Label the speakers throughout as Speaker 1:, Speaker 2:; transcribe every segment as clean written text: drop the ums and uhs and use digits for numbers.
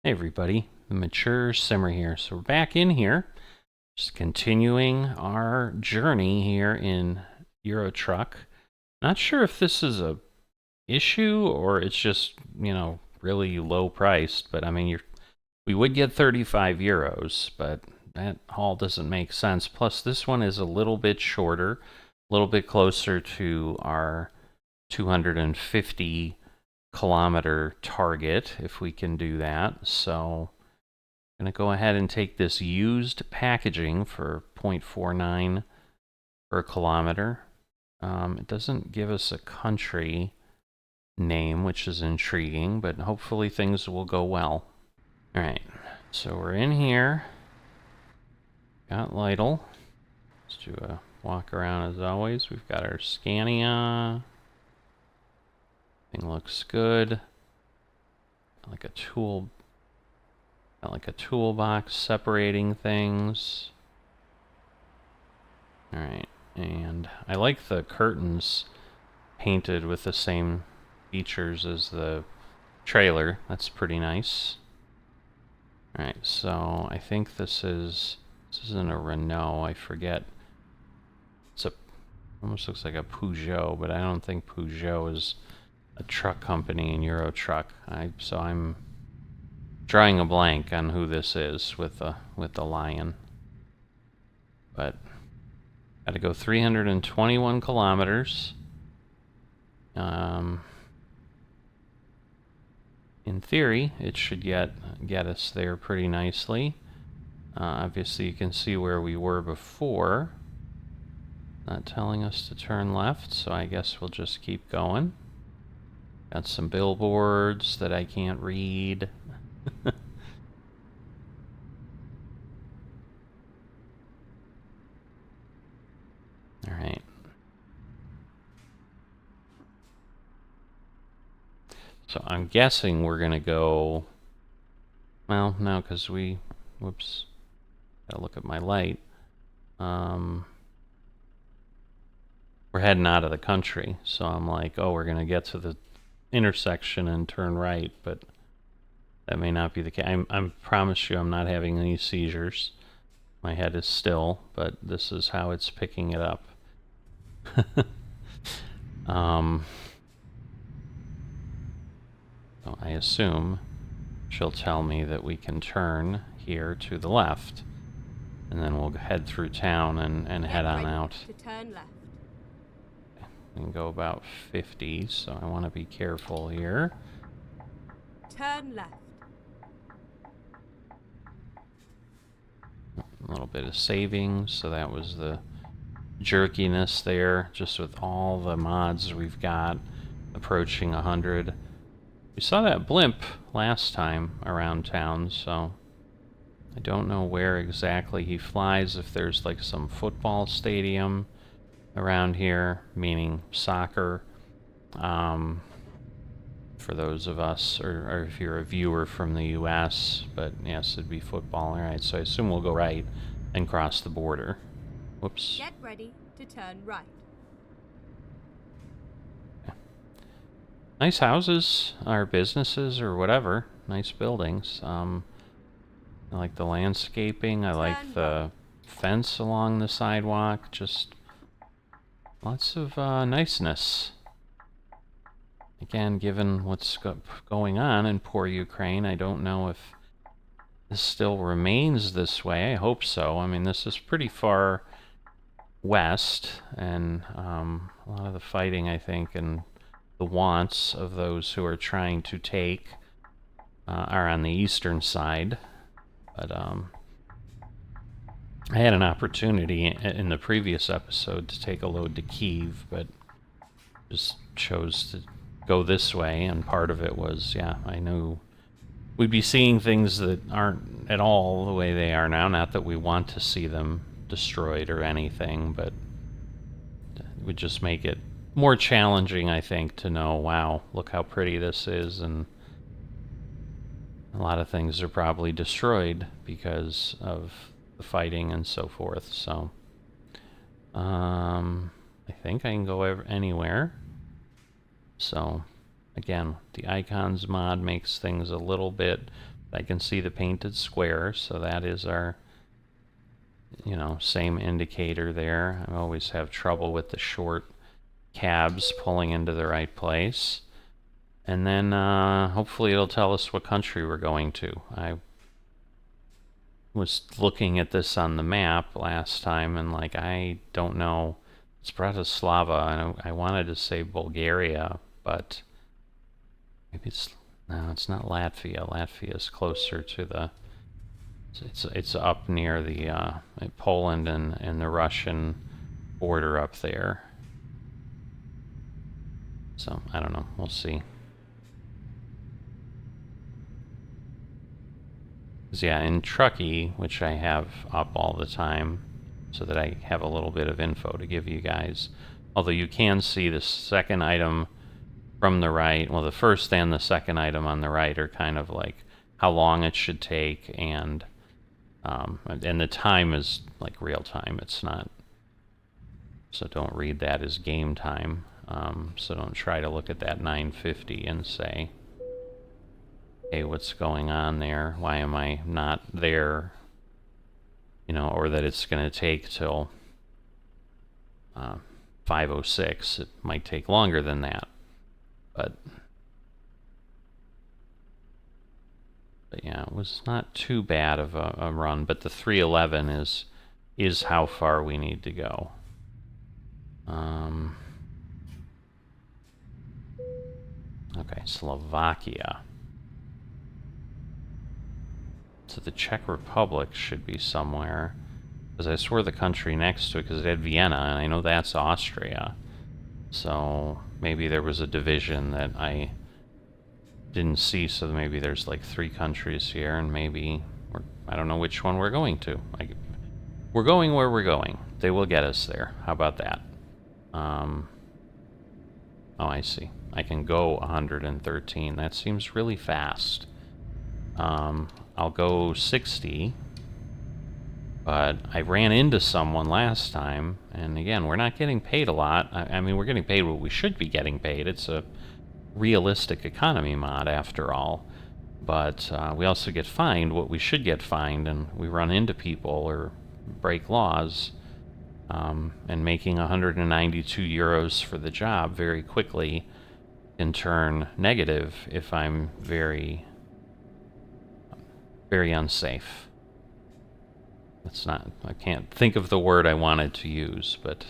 Speaker 1: Hey everybody, the Mature Simmer here. So we're back in here, just continuing our journey here in Euro Truck. Not sure if this is a issue or it's just, really low priced, but I mean, we would get 35 euros, but that haul doesn't make sense. Plus, this one is a little bit shorter, a little bit closer to our 250 kilometer target if we can do that. So I'm going to go ahead and take this used packaging for 0.49 per kilometer. It doesn't give us a country name, which is intriguing, but hopefully things will go well. All right, so we're in here. Got Lytle. Let's do a walk around as always. We've got our Scania. Thing looks good. Like a toolbox separating things. All right, and I like the curtains painted with the same features as the trailer. That's pretty nice. All right, so I think this isn't a Renault. I forget. Almost looks like a Peugeot, but I don't think Peugeot is a truck company in Euro Truck. So I'm drawing a blank on who this is with the lion. But got to go 321 kilometers. In theory, it should get us there pretty nicely. Obviously, you can see where we were before. Not telling us to turn left, so I guess we'll just keep going. Got some billboards that I can't read. All right. So I'm guessing we're gonna go. Well, no, because whoops. Gotta look at my light. We're heading out of the country, so I'm like, oh, we're gonna get to the intersection and turn right, but that may not be the case. I promise you I'm not having any seizures. My head is still, but this is how it's picking it up. So I assume she'll tell me that we can turn here to the left, and then we'll head through town and head on out.
Speaker 2: To turn left.
Speaker 1: We can go about 50, so I want to be careful here.
Speaker 2: Turn left.
Speaker 1: A little bit of savings, so that was the jerkiness there, just with all the mods we've got approaching 100. We saw that blimp last time around town, so I don't know where exactly he flies, if there's like some football stadium around here, meaning soccer, for those of us, or if you're a viewer from the US, but yes, it'd be football. Alright, so I assume we'll go right and cross the border. Whoops.
Speaker 2: Get ready to turn right.
Speaker 1: Okay. Nice houses, or businesses, or whatever. Nice buildings. I like the landscaping. I like the fence along the sidewalk. Just lots of niceness. Again, given what's going on in poor Ukraine, I don't know if this still remains this way. I hope so. I mean, this is pretty far west, and a lot of the fighting, I think, and the wants of those who are trying to take are on the eastern side. But I had an opportunity in the previous episode to take a load to Kyiv, but just chose to go this way, and part of it was, yeah, I knew we'd be seeing things that aren't at all the way they are now. Not that we want to see them destroyed or anything, but it would just make it more challenging, I think, to know, wow, look how pretty this is, and a lot of things are probably destroyed because of the fighting and so forth. So I think I can go anywhere. So again, the icons mod makes things a little bit I can see the painted square, so that is our, you know, same indicator there. I always have trouble with the short cabs pulling into the right place. And then hopefully it'll tell us what country we're going to. I was looking at this on the map last time, and like, I don't know. It's Bratislava, and I wanted to say Bulgaria, but maybe no, it's not Latvia. Latvia is closer to the, it's up near the Poland and the Russian border up there. So I don't know. We'll see. Yeah, in Truckee, which I have up all the time, so that I have a little bit of info to give you guys. Although you can see the second item from the right, well, the first and the second item on the right are kind of like how long it should take, and the time is like real time. It's not, so don't read that as game time. So don't try to look at that 9:50 and say, hey, what's going on there? Why am I not there? You know, or that it's going to take till 5:06. It might take longer than that, but yeah, it was not too bad of a run. But the 3:11 is how far we need to go. Okay, Slovakia. So the Czech Republic should be somewhere, because I swore the country next to it, because it had Vienna, and I know that's Austria. So maybe there was a division that I didn't see, so maybe there's like 3 countries here, and maybe I don't know which one we're going to. We're going where we're going. They will get us there. How about that? Oh, I see. I can go 113. That seems really fast. I'll go 60, but I ran into someone last time, and again, we're not getting paid a lot. I mean, we're getting paid what we should be getting paid. It's a realistic economy mod, after all, but we also get fined what we should get fined, and we run into people or break laws, and making 192 euros for the job very quickly can turn negative if I'm very unsafe. It's not, I can't think of the word I wanted to use, but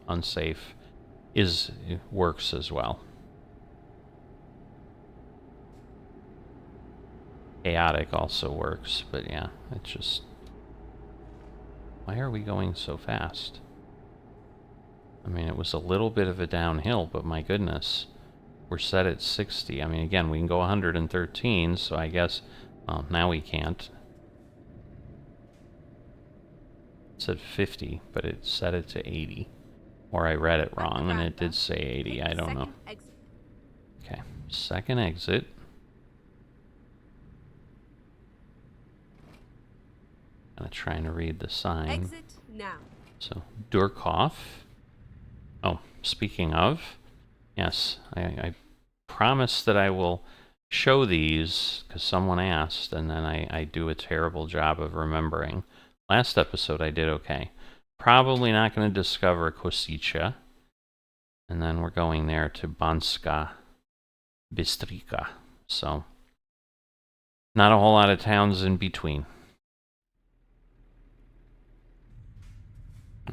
Speaker 1: unsafe works as well. Chaotic also works, but yeah, it's just, why are we going so fast? I mean, it was a little bit of a downhill, but my goodness, we're set at 60. I mean, again, we can go 113, so I guess, well, now we can't. It said 50, but it set it to 80. Or I read it wrong, and it did say 80. I don't know. Okay, second exit. I'm trying to read the sign.
Speaker 2: Exit now.
Speaker 1: So, Durkov. Oh, speaking of, yes, I promise that I will show these, because someone asked, and then I do a terrible job of remembering. Last episode I did okay. Probably not going to discover Kosice. And then we're going there to Banska Bystrica. So, not a whole lot of towns in between.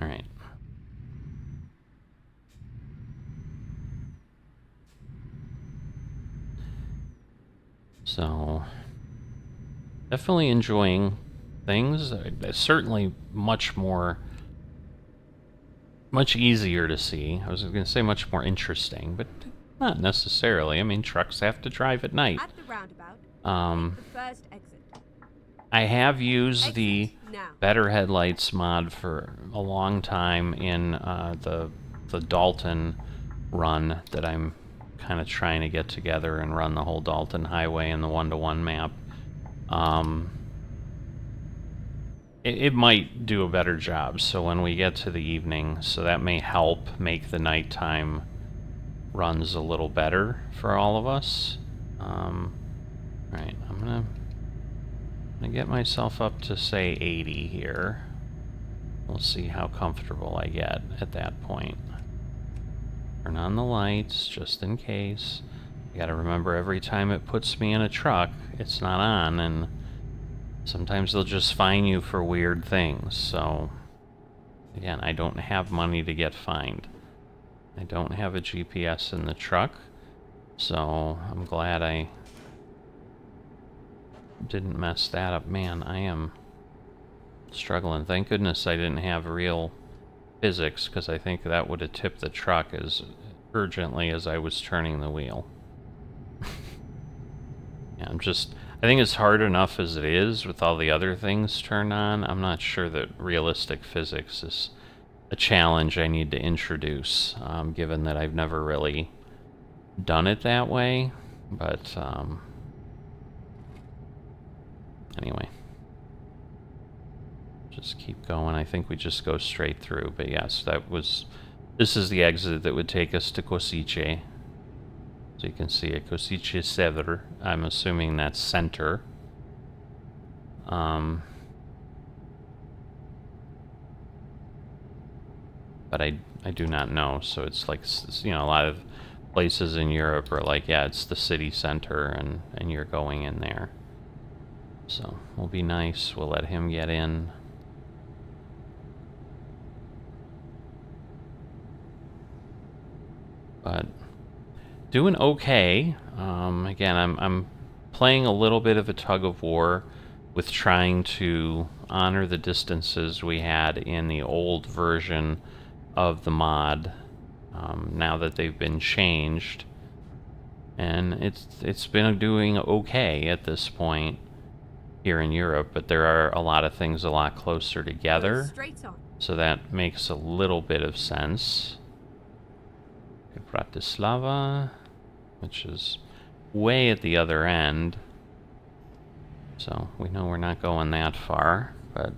Speaker 1: All right. So, definitely enjoying things. Certainly much easier to see. I was going to say much more interesting, but not necessarily. I mean, trucks have to drive at night.
Speaker 2: At the roundabout, the first exit.
Speaker 1: I have used the
Speaker 2: now.
Speaker 1: better headlights mod for a long time in the Dalton run that I'm kind of trying to get together and run the whole Dalton Highway in the 1-to-1 map. It might do a better job, so when we get to the evening, so that may help make the nighttime runs a little better for all of us. Right, I'm gonna I'm gonna get myself up to, say, 80 here. We'll see how comfortable I get at that point. Turn on the lights, just in case. You gotta remember, every time it puts me in a truck, it's not on, and sometimes they'll just fine you for weird things, so... Again, I don't have money to get fined. I don't have a GPS in the truck, so I'm glad I didn't mess that up. Man, I am struggling. Thank goodness I didn't have real physics, because I think that would have tipped the truck as urgently as I was turning the wheel. Yeah, I think it's hard enough as it is with all the other things turned on. I'm not sure that realistic physics is a challenge I need to introduce, given that I've never really done it that way. But, anyway. Just keep going. I think we just go straight through. But yes, this is the exit that would take us to Kosice. So you can see it, Kosice Sever. I'm assuming that's center. But I do not know. So it's like, you know, a lot of places in Europe are like, yeah, it's the city center, and you're going in there. So we'll be nice. We'll let him get in. But doing okay. Again, I'm playing a little bit of a tug of war with trying to honor the distances we had in the old version of the mod, now that they've been changed, and it's been doing okay at this point here in Europe, but there are a lot of things a lot closer together, so that makes a little bit of sense. Bratislava, which is way at the other end, so we know we're not going that far, but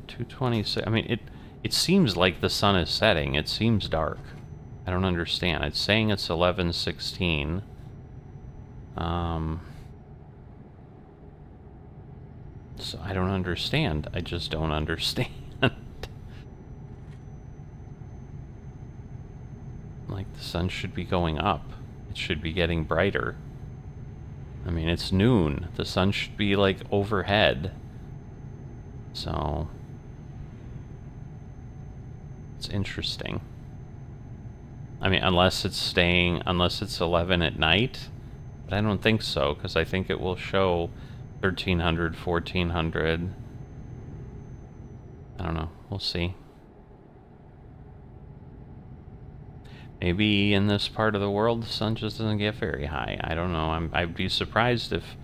Speaker 1: 226, I mean, it seems like the sun is setting. It seems dark. I don't understand. It's saying it's 11:16. So I don't understand. I just don't understand. Like, the sun should be going up. It should be getting brighter. I mean, it's noon. The sun should be, like, overhead. So... it's interesting. I mean, unless it's 11 at night. But I don't think so, because I think it will show 1300, 1400. I don't know. We'll see. Maybe in this part of the world the sun just doesn't get very high. I don't know. I'd be surprised if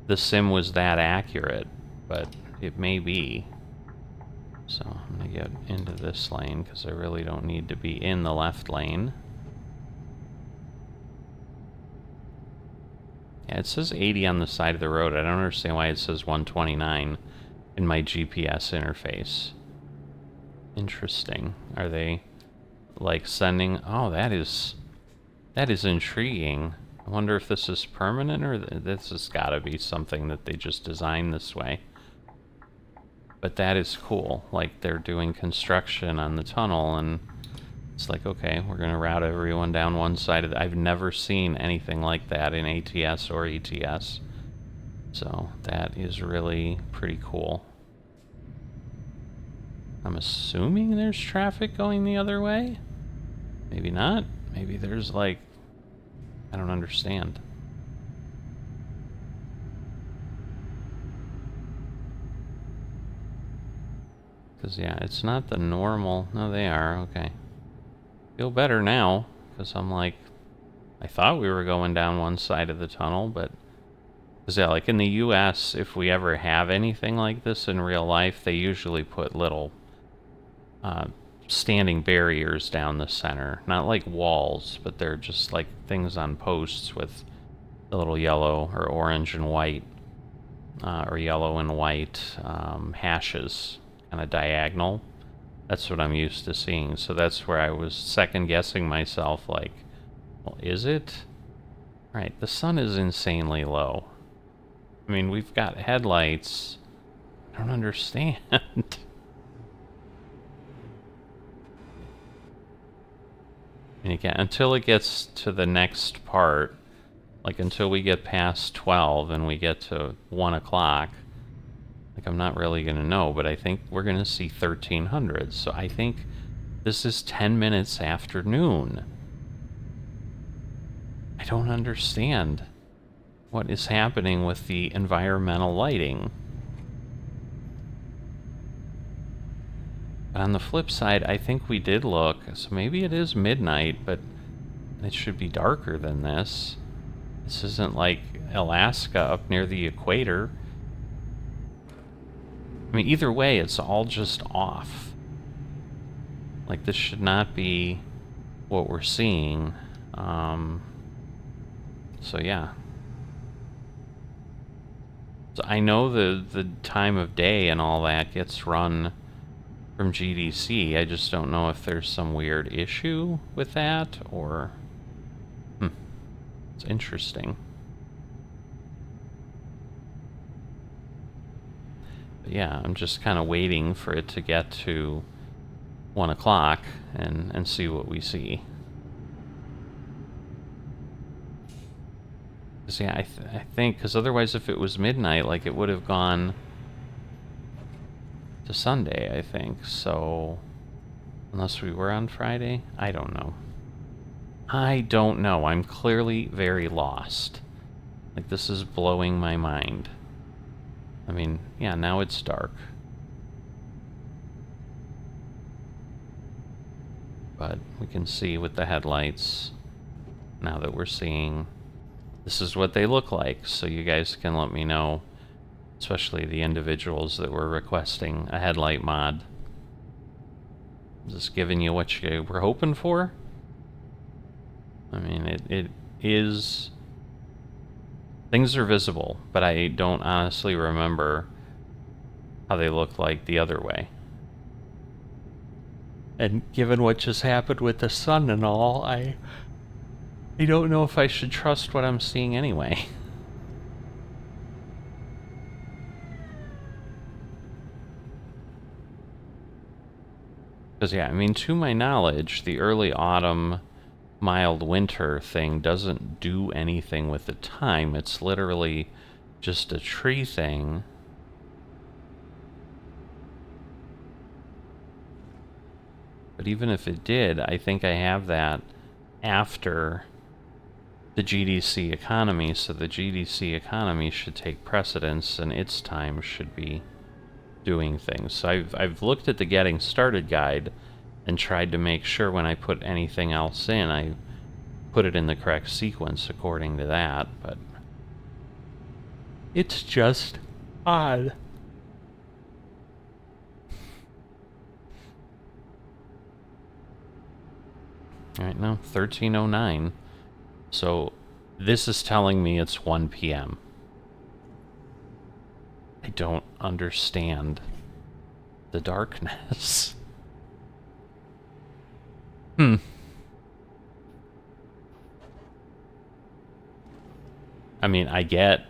Speaker 1: the sim was that accurate, but it may be. So I'm going to get into this lane because I really don't need to be in the left lane. Yeah, it says 80 on the side of the road. I don't understand why it says 129 in my GPS interface. Interesting. Are they... like sending... oh, that is intriguing. I wonder if this is permanent, or this has got to be something that they just designed this way. But that is cool. Like, they're doing construction on the tunnel, and it's like, okay, we're going to route everyone down one side of the... I've never seen anything like that in ATS or ETS. So that is really pretty cool. I'm assuming there's traffic going the other way? Maybe not. Maybe there's, like... I don't understand. Because, yeah, it's not the normal... no, they are. Okay. Feel better now, because I'm like... I thought we were going down one side of the tunnel, but... because, yeah, like in the US, if we ever have anything like this in real life, they usually put little... standing barriers down the center. Not like walls, but they're just like things on posts with a little yellow or orange and white, or yellow and white hashes, kind of diagonal. That's what I'm used to seeing. So that's where I was second guessing myself, like, well, is it? Right, the sun is insanely low. I mean, we've got headlights. I don't understand. And again, until it gets to the next part, like until we get past 12 and we get to 1 o'clock, like I'm not really going to know, but I think we're going to see 1300. So I think this is 10 minutes after noon. I don't understand what is happening with the environmental lighting. But on the flip side, I think we did look, so maybe it is midnight, but it should be darker than this. This isn't like Alaska up near the equator. I mean, either way, it's all just off. Like, this should not be what we're seeing. So yeah. So I know the time of day and all that gets run from GDC. I just don't know if there's some weird issue with that, or... It's interesting. But yeah, I'm just kind of waiting for it to get to 1 o'clock and see what we see. Because yeah, I think, because otherwise if it was midnight, like it would have gone to Sunday, I think. So, unless we were on Friday? I don't know. I don't know. I'm clearly very lost. Like, this is blowing my mind. I mean, yeah, now it's dark. But we can see with the headlights, now that we're seeing, this is what they look like. So you guys can let me know, especially the individuals that were requesting a headlight mod. Is this giving you what you were hoping for? I mean, it is... Things are visible, but I don't honestly remember how they look like the other way. And given what just happened with the sun and all, I don't know if I should trust what I'm seeing anyway. Because yeah, I mean, to my knowledge, the early autumn, mild winter thing doesn't do anything with the time. It's literally just a tree thing. But even if it did, I think I have that after the GDC economy, so the GDC economy should take precedence and its time should be doing things. So I've looked at the Getting Started guide and tried to make sure when I put anything else in, I put it in the correct sequence according to that, but it's just odd. Alright, now 13:09. So this is telling me it's 1 p.m. I don't understand the darkness. I mean, I get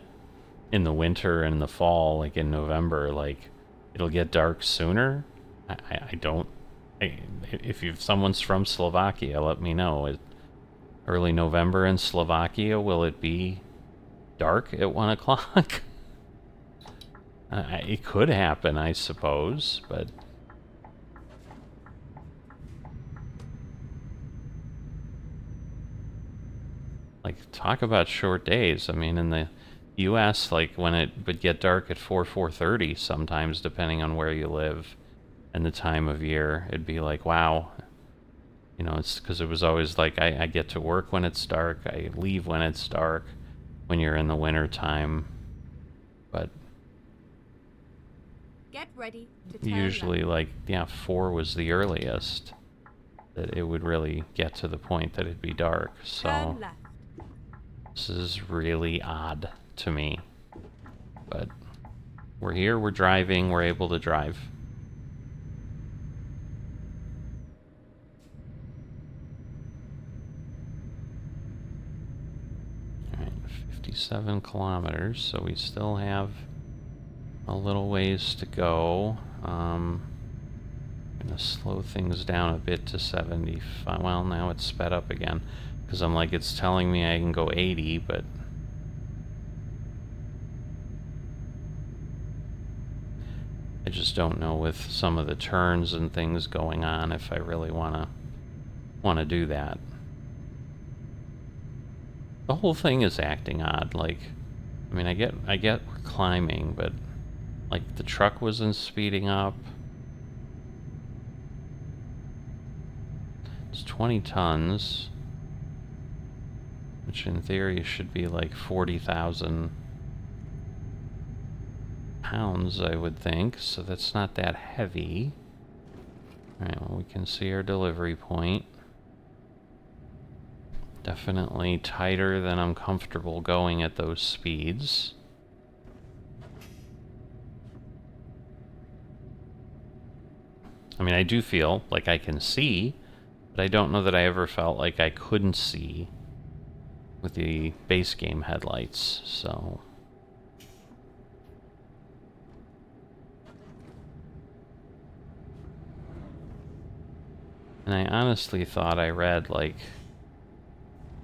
Speaker 1: in the winter and the fall, like in November, like it'll get dark sooner. I don't. If someone's from Slovakia, let me know. Early November in Slovakia, will it be dark at 1 o'clock? It could happen, I suppose, but... Like, talk about short days. I mean, in the US, like, when it would get dark at 4:30 sometimes, depending on where you live and the time of year, it'd be like, wow. You know, it's because it was always like, I get to work when it's dark, I leave when it's dark, when you're in the winter time. But
Speaker 2: get ready to turn
Speaker 1: usually,
Speaker 2: left.
Speaker 1: like, yeah, 4 was the earliest that it would really get to the point that it'd be dark. So
Speaker 2: Turn left.
Speaker 1: this is really odd to me. But we're here, we're driving, we're able to drive. 57 kilometers, so we still have a little ways to go. I'm gonna slow things down a bit to 75. Well, now it's sped up again, because I'm like, it's telling me I can go 80, but I just don't know with some of the turns and things going on if I really wanna do that. The whole thing is acting odd. Like, I mean, I get we're climbing, but like the truck wasn't speeding up. It's 20 tons, which in theory should be like 40,000 pounds, I would think. So that's not that heavy. All right, well, we can see our delivery point. Definitely tighter than I'm comfortable going at those speeds. I mean, I do feel like I can see, but I don't know that I ever felt like I couldn't see with the base game headlights, so... And I honestly thought I read, like...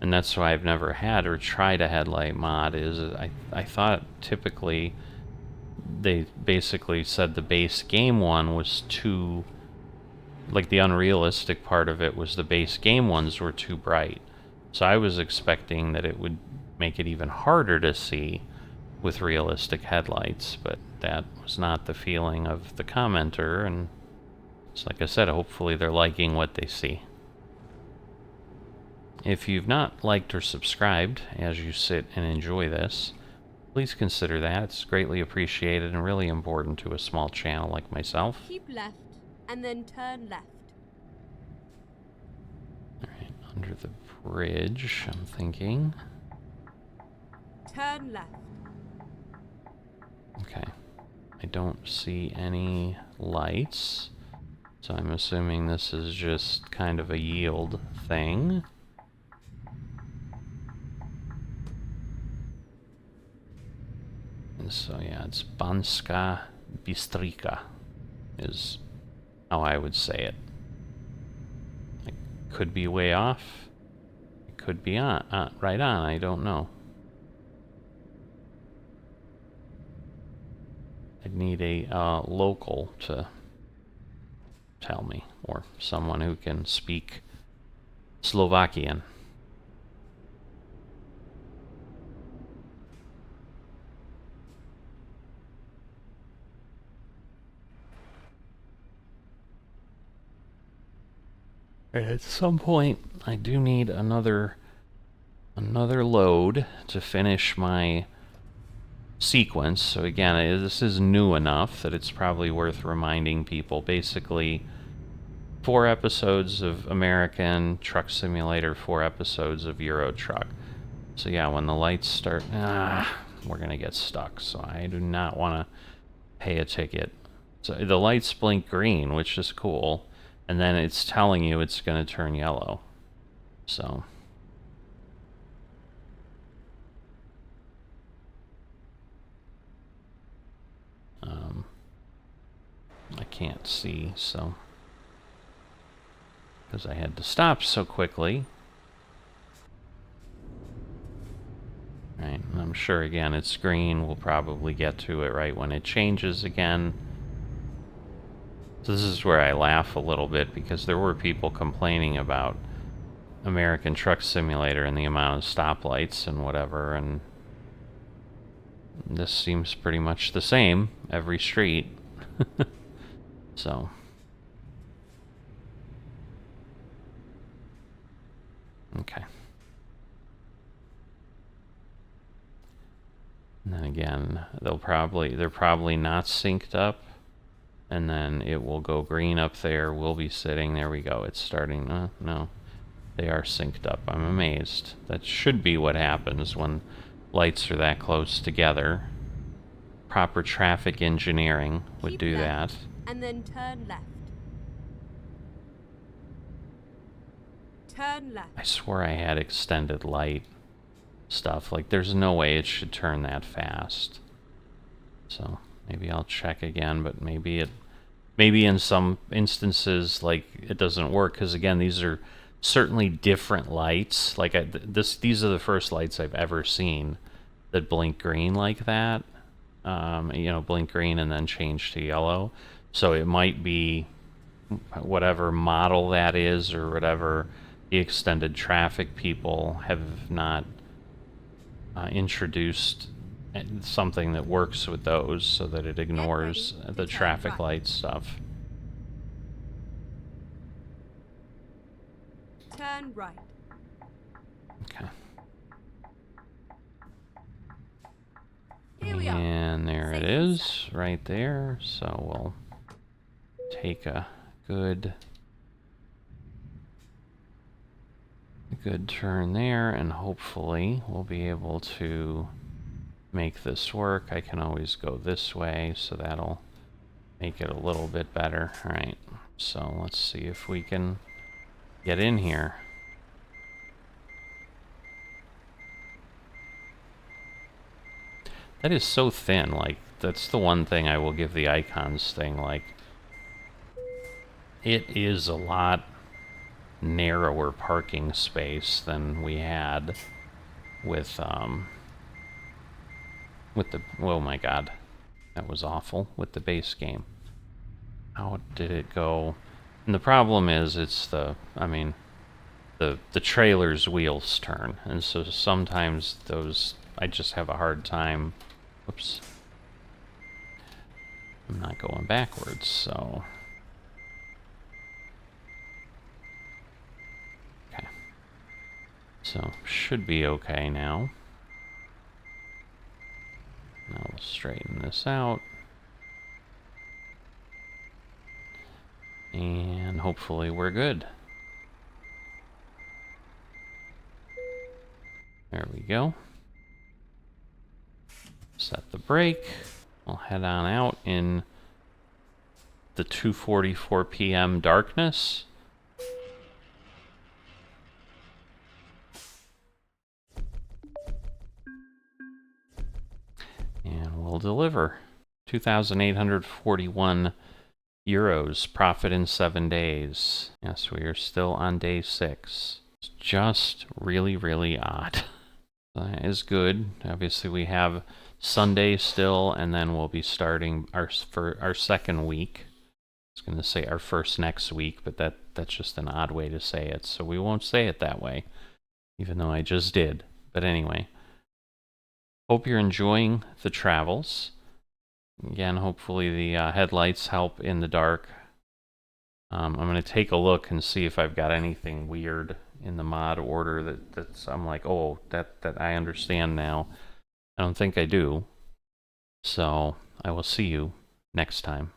Speaker 1: And that's why I've never had or tried a headlight mod, is I thought typically they basically said the base game one was too... Like, the unrealistic part of it was the base game ones were too bright. So I was expecting that it would make it even harder to see with realistic headlights, but that was not the feeling of the commenter, and it's like I said, hopefully they're liking what they see. If you've not liked or subscribed as you sit and enjoy this, please consider that. It's greatly appreciated and really important to a small channel like myself.
Speaker 2: Keep left, and then turn left.
Speaker 1: Alright, under the bridge, I'm thinking.
Speaker 2: Turn left.
Speaker 1: Okay. I don't see any lights, so I'm assuming this is just kind of a yield thing. And so yeah, it's Banska Bystrica is how I would say it. It could be way off. It could be on, right on, I don't know. I'd need a local to tell me, or someone who can speak Slovakian. At some point, I do need another load to finish my sequence. So again, this is new enough that it's probably worth reminding people. Basically, 4 episodes of American Truck Simulator, 4 episodes of Euro Truck. So yeah, when the lights start, we're gonna get stuck. So I do not want to pay a ticket. So the lights blink green, which is cool, and then it's telling you it's gonna turn yellow. So I can't see, so because I had to stop so quickly. Right, and I'm sure again it's green. We'll probably get to it right when it changes again. So this is where I laugh a little bit, because there were people complaining about American Truck Simulator and the amount of stoplights and whatever, and this seems pretty much the same every street. So okay. And then again, they're probably not synced up, and then it will go green up there. We'll be sitting, there we go, it's starting. No, they are synced up. I'm amazed. That should be what happens when lights are that close together. Proper traffic engineering would do that.
Speaker 2: And then turn left. Turn left.
Speaker 1: I swore I had extended light. stuff. Like, there's no way it should turn that fast. So maybe I'll check again, but maybe in some instances, like, it doesn't work, because again, these are certainly different lights. Like, these are the first lights I've ever seen that blink green like that. You know, blink green and then change to yellow. So it might be whatever model that is, or whatever the extended traffic people have not introduced something that works with those, so that it ignores the traffic light stuff.
Speaker 2: Turn right.
Speaker 1: Okay.
Speaker 2: Here we are.
Speaker 1: And there it
Speaker 2: Safe and
Speaker 1: is, right there. So we'll take a good turn there, and hopefully we'll be able to make this work. I can always go this way, so that'll make it a little bit better. All right, so let's see if we can get in here. That is so thin. Like, that's the one thing I will give the icons thing. Like, it is a lot narrower parking space than we had with the, oh my god, that was awful, with the base game. How did it go? And the problem is, it's the, I mean, the trailer's wheels turn, and so sometimes those, I just have a hard time. Whoops. I'm not going backwards, so. Okay. So, should be okay now. Now we'll straighten this out. And hopefully we're good. There we go. Set the brake. We'll head on out in the 2:44 p.m. darkness. And we'll deliver 2,841 euros profit in 7 days. Yes, we are still on day 6. It's just really, really odd. That is good. Obviously, we have Sunday still, and then we'll be starting our second week. I was going to say our first next week, but that's just an odd way to say it, so we won't say it that way, even though I just did. But anyway, hope you're enjoying the travels. Again, hopefully the headlights help in the dark. I'm going to take a look and see if I've got anything weird in the mod order that's I'm like, oh, that I understand now. I don't think I do. So I will see you next time.